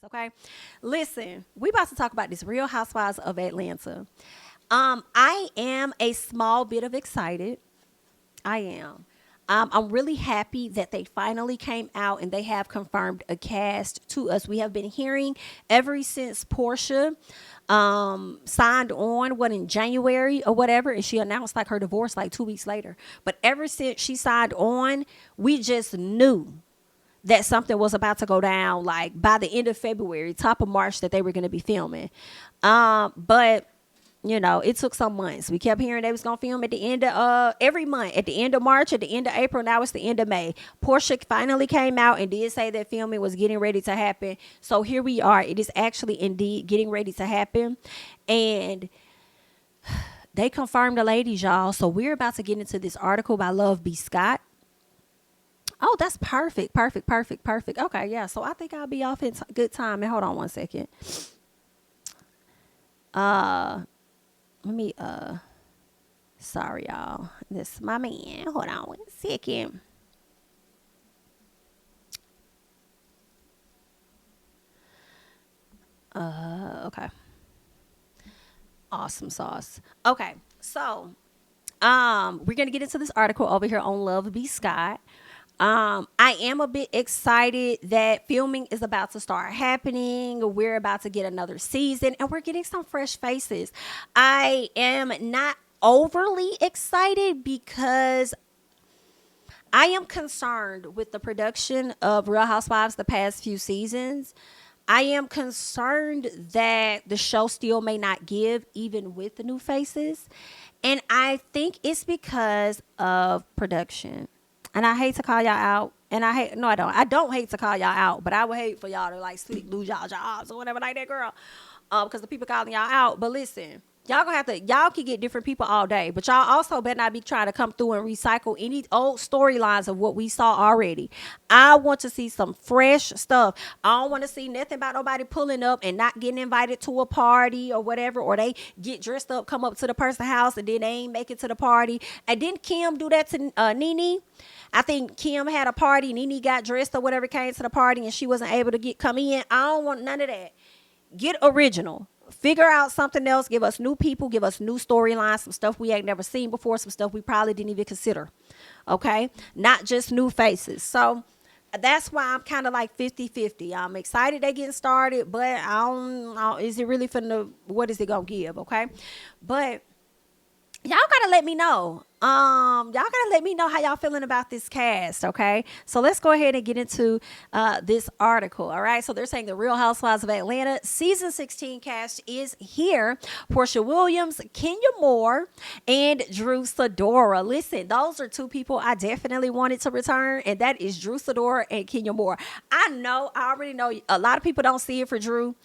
okay? Listen, we about to talk about this Real Housewives of Atlanta. I am a small bit of excited. I am. I'm really happy that they finally came out and they have confirmed a cast to us. We have been hearing ever since Portia signed on, what, in January or whatever, and she announced like her divorce like 2 weeks later. But ever since she signed on, we just knew that something was about to go down, like by the end of February, top of March, that they were going to be filming. But you know, it took some months. We kept hearing they was gonna film at the end of every month, at the end of March, at the end of April. Now it's the end of May. Portia finally came out and did say that filming was getting ready to happen. So here we are. It is actually indeed getting ready to happen, and they confirmed the ladies, y'all. So we're about to get into this article by Love B. Scott. Oh, that's perfect, perfect, perfect, perfect. Okay, yeah. So I think I'll be off in good time. And hold on one second. Let me sorry y'all. This is my man. Hold on one second. Okay. Awesome sauce. Okay. So, we're gonna get into this article over here on Love B. Scott. I am a bit excited that filming is about to start happening. We're about to get another season and we're getting some fresh faces. I am not overly excited because I am concerned with the production of Real Housewives the past few seasons. I am concerned that the show still may not give even with the new faces. And I think it's because of production. And I hate to call y'all out. And I don't hate to call y'all out, but I would hate for y'all to like lose y'all jobs or whatever like that, girl. Because the people calling y'all out. But listen, y'all can get different people all day, but y'all also better not be trying to come through and recycle any old storylines of what we saw already. I want to see some fresh stuff. I don't want to see nothing about nobody pulling up and not getting invited to a party or whatever, or they get dressed up, come up to the person's house, and then they ain't make it to the party. And didn't Kim do that to Nene? I think Kim had a party, Nene got dressed or whatever, came to the party, and she wasn't able to come in. I don't want none of that. Get original. Figure out something else. Give us new people. Give us new storylines. Some stuff we ain't never seen before. Some stuff we probably didn't even consider. Okay? Not just new faces. So that's why I'm kind of like 50-50. I'm excited they getting started, but I don't know. Is it really what is it going to give? Okay? But y'all gotta let me know. Y'all gotta let me know how y'all feeling about this cast, okay? So let's go ahead and get into this article, all right? So they're saying the Real Housewives of Atlanta season 16 cast is here. Portia Williams, Kenya Moore, and Drew Sidora. Listen, those are two people I definitely wanted to return, and that is Drew Sidora and Kenya Moore. I already know a lot of people don't see it for Drew.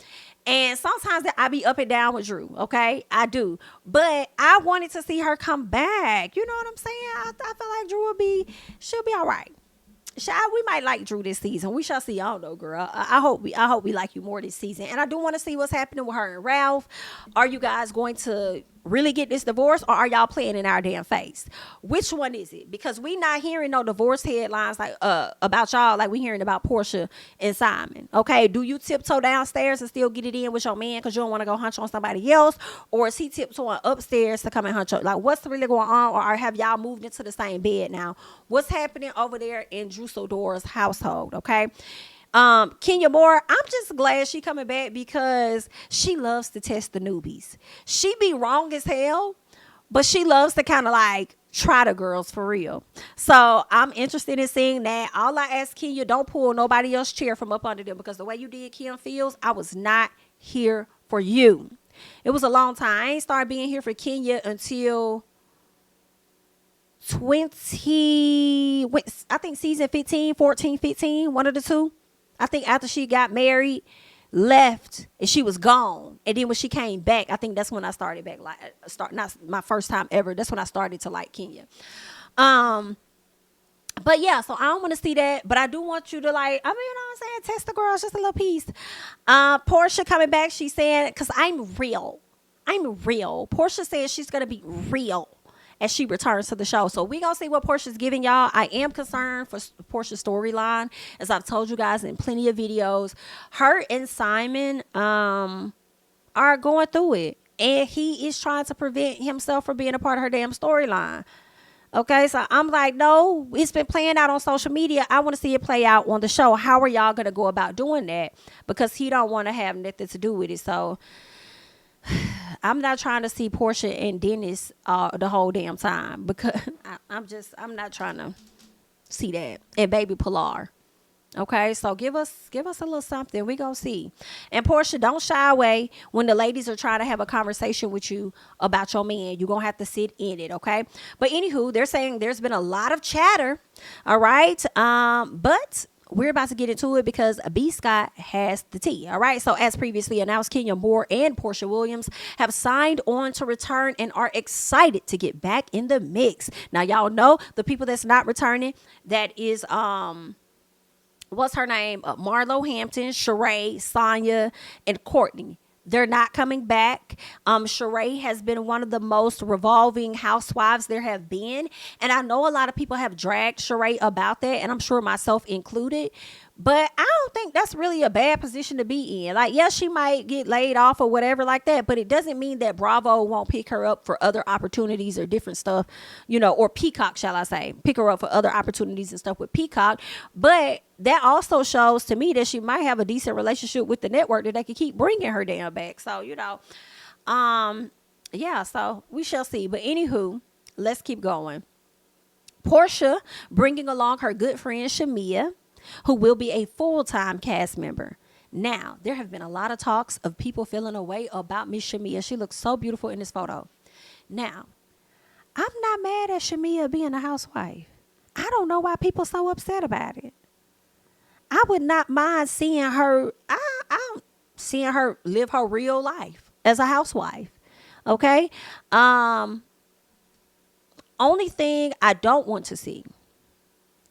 And sometimes I be up and down with Drew, okay? I do. But I wanted to see her come back. You know what I'm saying? I feel like she'll be all right. We might like Drew this season. We shall see. I don't know, girl. I hope we like you more this season. And I do want to see what's happening with her and Ralph. Are you guys going to really get this divorce, or are y'all playing in our damn face? Which one is it? Because we not hearing no divorce headlines like about y'all like we hearing about Portia and Simon. Okay, do you tiptoe downstairs and still get it in with your man because you don't want to go hunch on somebody else, or is he tiptoeing upstairs to come and hunch on? Like, what's really going on? Or have y'all moved into the same bed now? What's happening over there in Drew Sidora's household? Okay. Kenya Moore, I'm just glad she coming back because she loves to test the newbies. She be wrong as hell, but she loves to kind of like try the girls for real. So I'm interested in seeing that. All I ask Kenya, don't pull nobody else's chair from up under them, because the way you did Kim Fields, I was not here for you. It was a long time. I ain't started being here for Kenya until I think season 15, 14, 15, one of the two. I think after she got married, left, and she was gone. And then when she came back, I think that's when I started back. Not my first time ever. That's when I started to like Kenya. But yeah, so I don't want to see that. But I do want you to like, you know what I'm saying? Test the girls, just a little piece. Portia coming back, she's saying, because I'm real. Portia says she's going to be real as she returns to the show. So we gonna see what Portia's giving y'all. I am concerned for Portia's storyline, as I've told you guys in plenty of videos. Her and Simon are going through it, and he is trying to prevent himself from being a part of her damn storyline. Okay, so I'm like, no, it's been playing out on social media. I want to see it play out on the show. How are y'all gonna go about doing that? Because he don't want to have nothing to do with it. So I'm not trying to see Portia and Dennis the whole damn time, because I'm not trying to see that. And baby Pilar. Okay, so give us a little something. We gonna see. And Portia, don't shy away when the ladies are trying to have a conversation with you about your man. You're gonna have to sit in it, okay? But anywho, they're saying there's been a lot of chatter. All right. But we're about to get into it because B. Scott has the tea. All right. So as previously announced, Kenya Moore and Portia Williams have signed on to return and are excited to get back in the mix. Now, y'all know the people that's not returning, that is what's her name? Marlo Hampton, Sheree, Sonya, and Courtney. They're not coming back. Sheree has been one of the most revolving housewives there have been. And I know a lot of people have dragged Sheree about that, and I'm sure myself included. But I don't think that's really a bad position to be in. Like, yes, she might get laid off or whatever like that, but it doesn't mean that Bravo won't pick her up for other opportunities or different stuff, or Peacock, shall I say, pick her up for other opportunities and stuff with Peacock. But that also shows to me that she might have a decent relationship with the network that they can keep bringing her damn back. So, yeah, so we shall see. But anywho, let's keep going. Portia bringing along her good friend Shamia, who will be a full-time cast member. Now, there have been a lot of talks of people feeling a way about Miss Shamia. She looks so beautiful in this photo. Now, I'm not mad at Shamia being a housewife. I don't know why people are so upset about it. I would not mind seeing her. I'm seeing her live her real life as a housewife. Okay. Only thing I don't want to see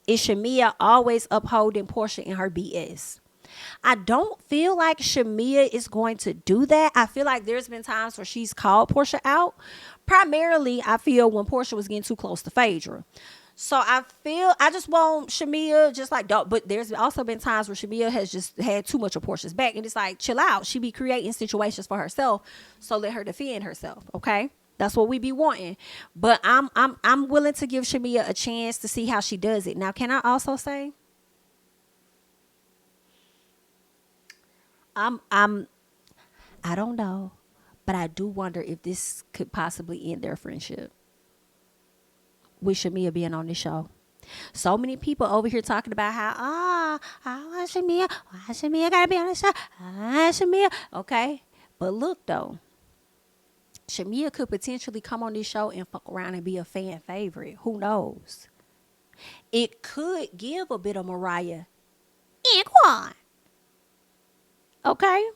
is Shamia always upholding Portia in her BS. I don't feel like Shamia is going to do that. I feel like there's been times where she's called Portia out. Primarily, I feel when Portia was getting too close to Phaedra. So I just want Shamia just like, don't. But there's also been times where Shamia has just had too much of Portia's back. And it's like, chill out. She be creating situations for herself. So let her defend herself. Okay. That's what we be wanting. But I'm willing to give Shamia a chance to see how she does it. Now, can I also say, I don't know, but I do wonder if this could possibly end their friendship with Shamia being on this show. So many people over here talking about how, I want Shamia. Why Shamia gotta be on the show? Shamia. Okay. But look though, Shamia could potentially come on this show and fuck around and be a fan favorite. Who knows? It could give a bit of Mariah and Quan. Okay?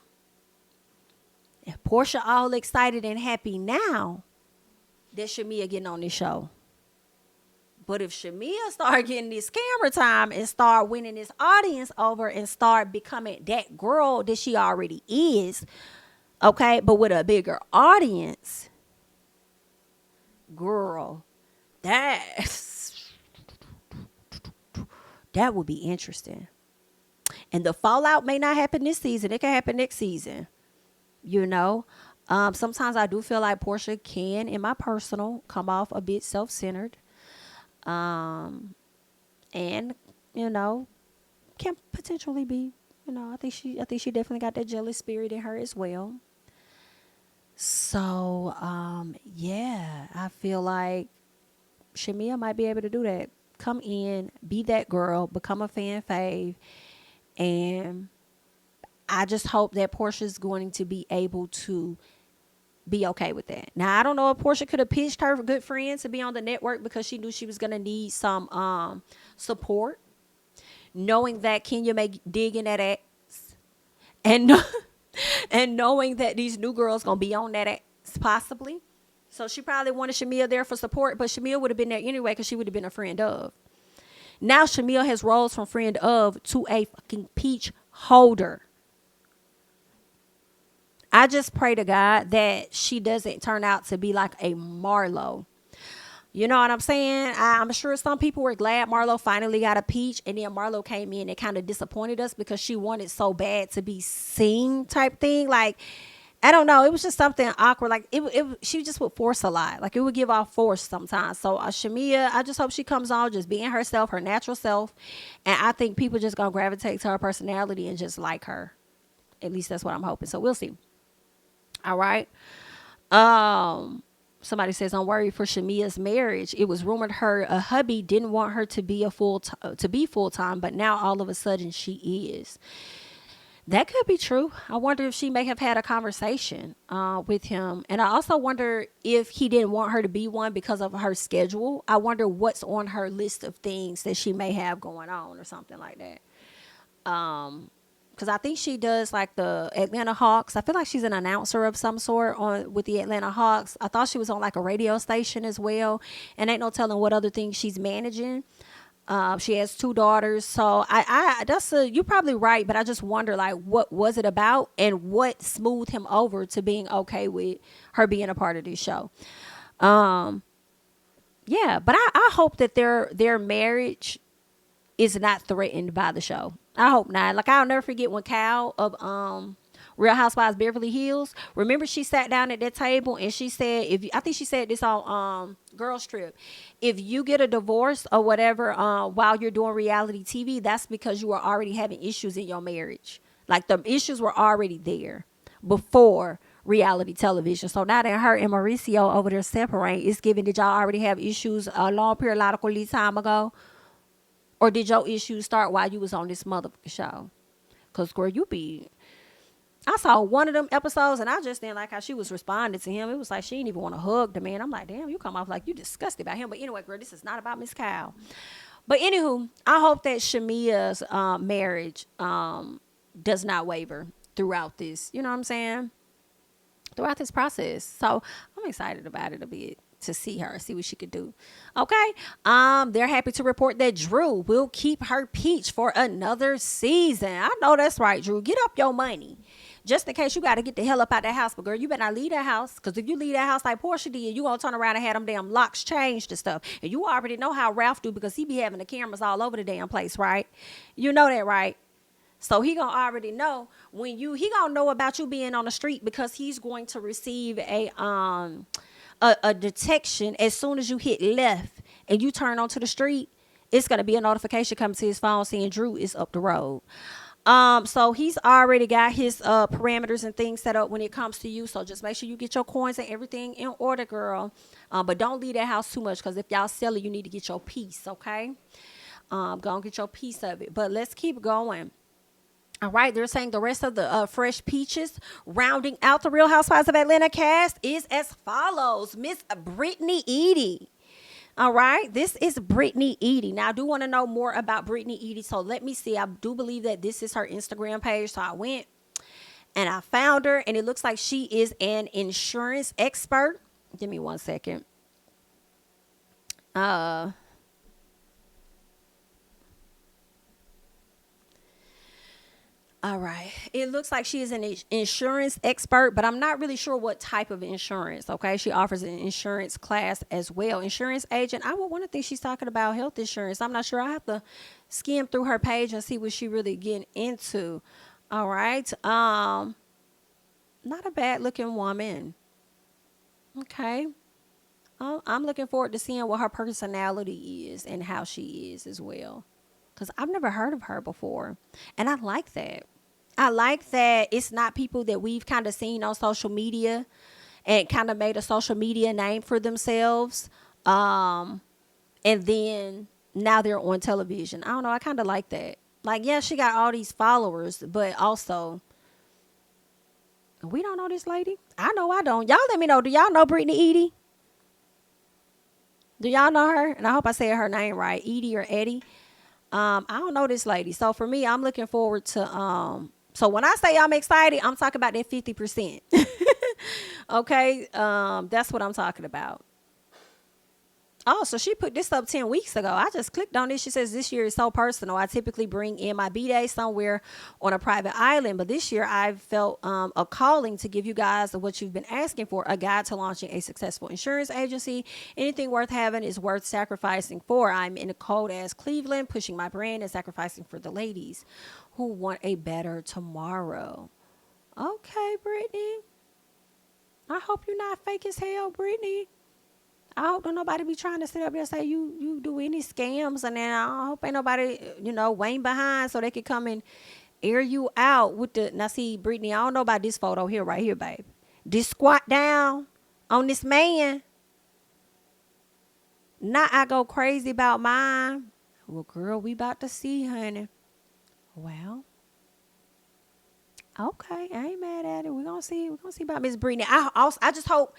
If Portia all excited and happy now that Shamia getting on this show. But if Shamia start getting this camera time and start winning this audience over and start becoming that girl that she already is, okay, but with a bigger audience, girl, that would be interesting. And the fallout may not happen this season. It can happen next season. Sometimes I do feel like Portia can, in my personal, come off a bit self-centered. And, can potentially be, I think she definitely got that jealous spirit in her as well. So, yeah, I feel like Shamia might be able to do that. Come in, be that girl, become a fan fave. And I just hope that Portia's going to be able to be okay with that. Now, I don't know if Portia could have pitched her good friend to be on the network because she knew she was going to need some support. Knowing that Kenya may dig in that ass. And knowing that these new girls going to be on that ass possibly. So she probably wanted Shamia there for support, but Shamia would have been there anyway because she would have been a friend of. Now Shamia has rose from friend of to a fucking peach holder. I just pray to God that she doesn't turn out to be like a Marlo. You know what I'm saying? I'm sure some people were glad Marlo finally got a peach, and then Marlo came in and kind of disappointed us because she wanted so bad to be seen, type thing. Like, I don't know. It was just something awkward. Like, she just would force a lot. Like, it would give off force sometimes. So, Shamia, I just hope she comes on just being herself, her natural self. And I think people just going to gravitate to her personality and just like her. At least that's what I'm hoping. So, we'll see. All right. Somebody says, I'm worried for Shamia's marriage. It was rumored her hubby didn't want her to be full time, but now all of a sudden she is. That could be true. I wonder if she may have had a conversation with him. And I also wonder if he didn't want her to be one because of her schedule. I wonder what's on her list of things that she may have going on or something like that. Because I think she does like the Atlanta Hawks. I feel like she's an announcer of some sort with the Atlanta Hawks. I thought she was on like a radio station as well. And ain't no telling what other things she's managing. She has 2 daughters. So you're probably right. But I just wonder, like, what was it about and what smoothed him over to being okay with her being a part of this show. Yeah, but I hope that their marriage is not threatened by the show. I hope not. Like, I'll never forget when Cal of Real Housewives Beverly Hills, remember she sat down at that table and she said, I think she said this on Girls Trip, if you get a divorce or whatever while you're doing reality TV, that's because you are already having issues in your marriage. Like, the issues were already there before reality television. So now that her and Mauricio over there separate, it's given, did y'all already have issues a long periodical time ago? Or did your issues start while you was on this motherfucking show? Because, girl, I saw one of them episodes and I just didn't like how she was responding to him. It was like she didn't even want to hug the man. I'm like, damn, you come off like you disgusted about him. But anyway, girl, this is not about Miss Kyle. But anywho, I hope that Shamia's marriage does not waver throughout this. You know what I'm saying? Throughout this process. So I'm excited about it a bit. To see what she could do. Okay. They're happy to report that Drew will keep her peach for another season. I know that's right, Drew. Get up your money. Just in case you got to get the hell up out that house. But girl, you better not leave that house. Because if you leave that house like Portia did, you going to turn around and have them damn locks changed and stuff. And you already know how Ralph do because he be having the cameras all over the damn place, right? You know that, right? So he gonna already know he gonna know about you being on the street because he's going to receive a detection as soon as you hit left and you turn onto the street. It's going to be a notification coming to his phone saying Drew is up the road. So he's already got his parameters and things set up when it comes to you. So just make sure you get your coins and everything in order, girl. But don't leave that house too much because if y'all sell it, you need to get your piece, okay? Go and get your piece of it. But let's keep going. All right, they're saying the rest of the fresh peaches rounding out the Real Housewives of Atlanta cast is as follows. Miss Brittany Edie. All right, this is Brittany Edie. Now, I do want to know more about Brittany Edie, so let me see. I do believe that this is her Instagram page, so I went and I found her, and it looks like she is an insurance expert. Give me one second. All right. It looks like she is an insurance expert, but I'm not really sure what type of insurance. Okay. She offers an insurance class as well. Insurance agent. I would want to think she's talking about health insurance. I'm not sure. I have to skim through her page and see what she really getting into. All right. Not a bad looking woman. Okay. I'm looking forward to seeing what her personality is and how she is as well. Because I've never heard of her before. And I like that. I like that it's not people that we've kind of seen on social media and kind of made a social media name for themselves. And then now they're on television. I don't know. I kind of like that. Like, yeah, she got all these followers, but also, we don't know this lady. I know I don't. Y'all let me know. Do y'all know Brittany Edie? Do y'all know her? And I hope I said her name right. Edie or Eddie. I don't know this lady. So for me, I'm looking forward to, so when I say I'm excited, I'm talking about that 50%. Okay. That's what I'm talking about. Oh, so she put this up 10 weeks ago. I just clicked on it. She says, this year is so personal. I typically bring in my B-Day somewhere on a private island. But this year I felt a calling to give you guys what you've been asking for, a guide to launching a successful insurance agency. Anything worth having is worth sacrificing for. I'm in a cold ass Cleveland, pushing my brand and sacrificing for the ladies who want a better tomorrow. Okay, Brittany. I hope you're not fake as hell, Brittany. I hope don't nobody be trying to sit up there and say you do any scams, and then I hope ain't nobody, waiting behind so they could come and air you out with the. Now see, Brittany, I don't know about this photo here, right here, babe. This squat down on this man. Now I go crazy about mine. Well, girl, we about to see, honey. Well, okay, I ain't mad at it. We're gonna see about Miss Brittany. I just hope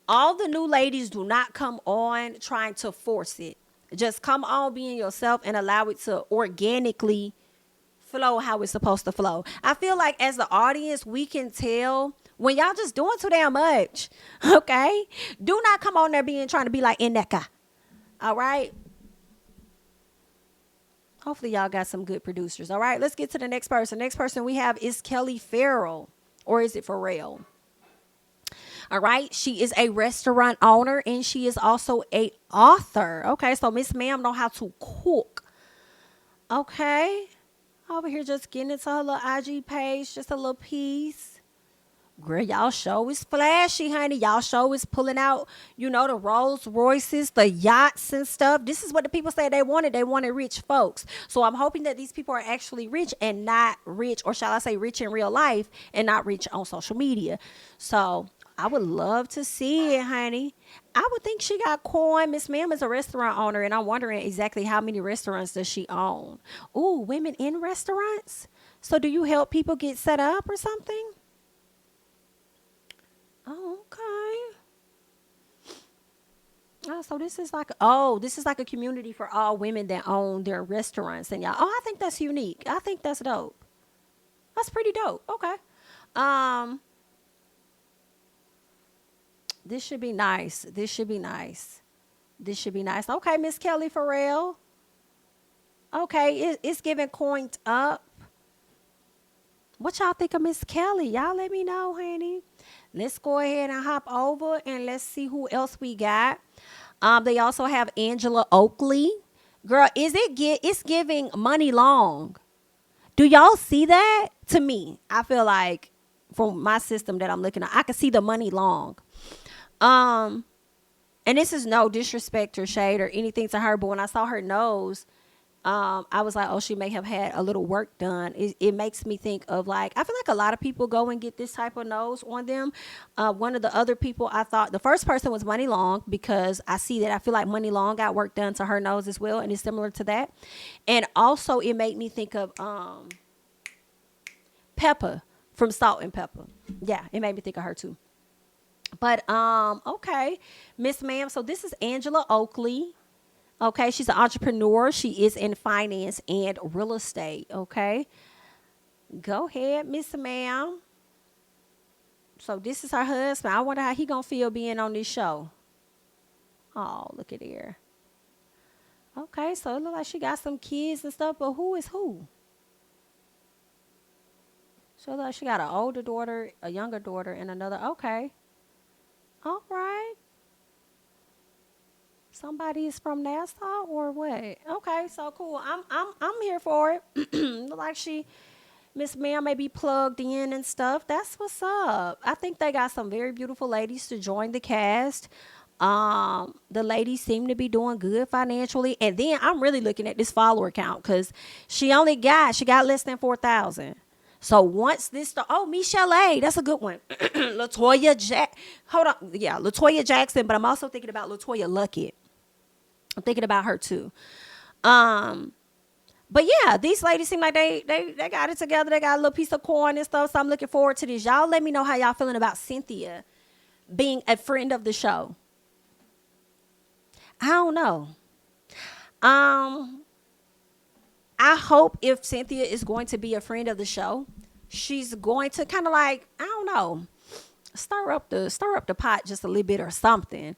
all the new ladies do not come on trying to force it. Just come on being yourself and allow it to organically flow how it's supposed to flow. I feel like as the audience, we can tell when y'all just doing too damn much. Okay? Do not come on there trying to be like Ineka. All right? Hopefully y'all got some good producers. All right, let's get to the next person. Next person we have is Kelly Farrell. Or is it Farrell? All right. She is a restaurant owner and she is also a author. Okay. So Miss Ma'am know how to cook. Okay. Over here just getting into her little IG page. Just a little piece. Girl, y'all show is flashy, honey. Y'all show is pulling out, the Rolls Royces, the yachts and stuff. This is what the people say they wanted. They wanted rich folks. So I'm hoping that these people are actually rich and not rich, or shall I say rich in real life and not rich on social media. So I would love to see it, honey. I would think she got coin. Miss Ma'am is a restaurant owner, and I'm wondering exactly how many restaurants does she own. Ooh, women in restaurants? So do you help people get set up or something? Oh, okay. Oh, so this is like a community for all women that own their restaurants and y'all. Oh, I think that's unique. I think that's dope. That's pretty dope. Okay. This should be nice. Okay, Miss Kelly Farrell. Okay, it's giving coined up. What y'all think of Miss Kelly? Y'all let me know, honey. Let's go ahead and hop over and let's see who else we got. They also have Angela Oakley. Girl, it's giving money long. Do y'all see that? To me, I feel like from my system that I'm looking at, I can see the money long. And this is no disrespect or shade or anything to her, but when I saw her nose, I was like, oh, she may have had a little work done. It makes me think of I feel like a lot of people go and get this type of nose on them. One of the other people I thought, the first person was Money Long, because I feel like Money Long got work done to her nose as well. And it's similar to that. And also it made me think of, Pepper from Salt and Pepper. Yeah, it made me think of her too. But, okay, Miss Ma'am. So this is Angela Oakley. Okay, she's an entrepreneur. She is in finance and real estate. Okay, go ahead, Miss Ma'am. So this is her husband. I wonder how he gonna feel being on this show. Oh, look at here. Okay, so it looks like she got some kids and stuff, but who is who? So it looks like she got an older daughter, a younger daughter, and another. Okay, all right. Somebody is from Nassau or what? Okay, so cool. I'm here for it. Look like Miss Ma'am may be plugged in and stuff. That's what's up. I think they got some very beautiful ladies to join the cast. The ladies seem to be doing good financially. And then I'm really looking at this follower count because she got less than 4,000. So once this Michelle A, that's a good one. Latoya Jackson, but I'm also thinking about Latoya Luckett. I'm thinking about her too. But yeah, these ladies seem like they got it together. They got a little piece of coin and stuff. So I'm looking forward to this. Y'all let me know how y'all feeling about Cynthia being a friend of the show. I don't know. I hope if Cynthia is going to be a friend of the show, she's going to kind of I don't know, stir up the pot just a little bit or something.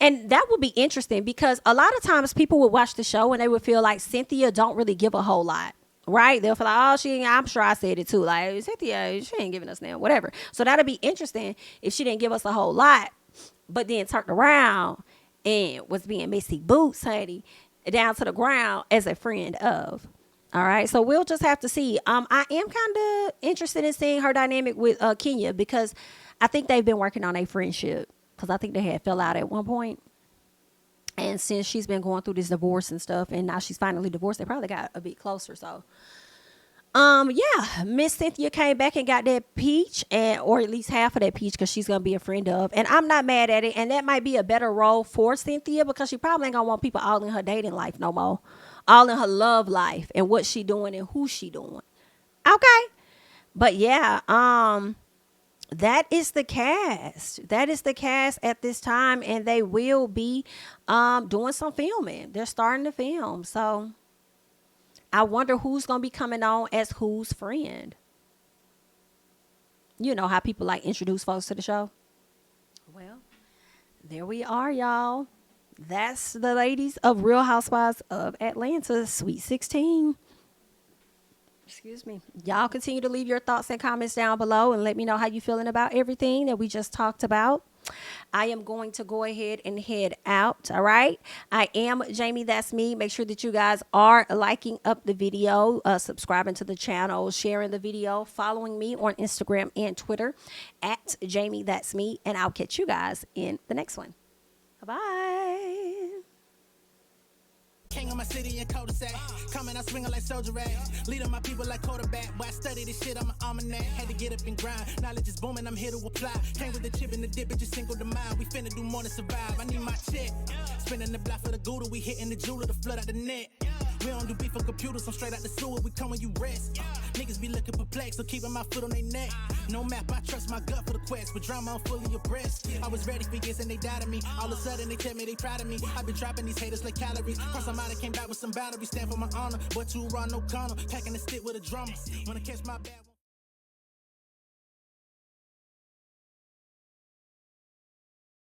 And that would be interesting because a lot of times people would watch the show and they would feel like Cynthia don't really give a whole lot. Right? They'll feel like, oh, I'm sure I said it too. Like, Cynthia, she ain't giving us now, whatever. So that'll be interesting if she didn't give us a whole lot, but then turned around and was being Missy Boots, honey, down to the ground as a friend of. All right. So we'll just have to see. I am kind of interested in seeing her dynamic with Kenya because I think they've been working on a friendship because I think they had fell out at one point. And since she's been going through this divorce and stuff, and now she's finally divorced, they probably got a bit closer. So, yeah, Miss Cynthia came back and got that peach, or at least half of that peach, because she's gonna be a friend of. And I'm not mad at it. And that might be a better role for Cynthia because she probably ain't gonna want people all in her dating life no more, all in her love life and what she doing and who she doing. Okay, but yeah, that is the cast. That is the cast at this time, and they will be doing some filming. They're starting to film. So I wonder who's going to be coming on as whose friend. You know how people like introduce folks to the show? Well, there we are, y'all. That's the ladies of Real Housewives of Atlanta, Sweet 16. Excuse me. Y'all continue to leave your thoughts and comments down below and let me know how you feeling about everything that we just talked about. I am going to go ahead and head out. All right. I am Jamie. That's me. Make sure that you guys are liking up the video, subscribing to the channel, sharing the video, following me on Instagram and Twitter at Jamie. That's me. And I'll catch you guys in the next one. Bye-bye. King of my city and cul-de-sac. Coming out swinging like soldier rag. Leading my people like quarterback. Boy, I study this shit, I'm an almanac. Had to get up and grind. Knowledge is booming, I'm here to apply. Came with the chip and the dip, it just single the mind. We finna do more than survive. I need my check. Spinning the block for the Gouda. We hitting the jeweler to flood out the net. We don't do beef for computers, I'm straight out the sewer. We come when you rest. Niggas be looking perplexed, so keeping my foot on their neck. No map, I trust my gut for the quest. But drama, I'm fully abreast. I was ready for years and they died of me. All of a sudden they tell me they proud of me. I've been dropping these haters like calories. Cross them out, I came back with some boundaries. Stand for my honor, but too raw, no corner. Packing the stick with a drummer. Wanna catch my bad.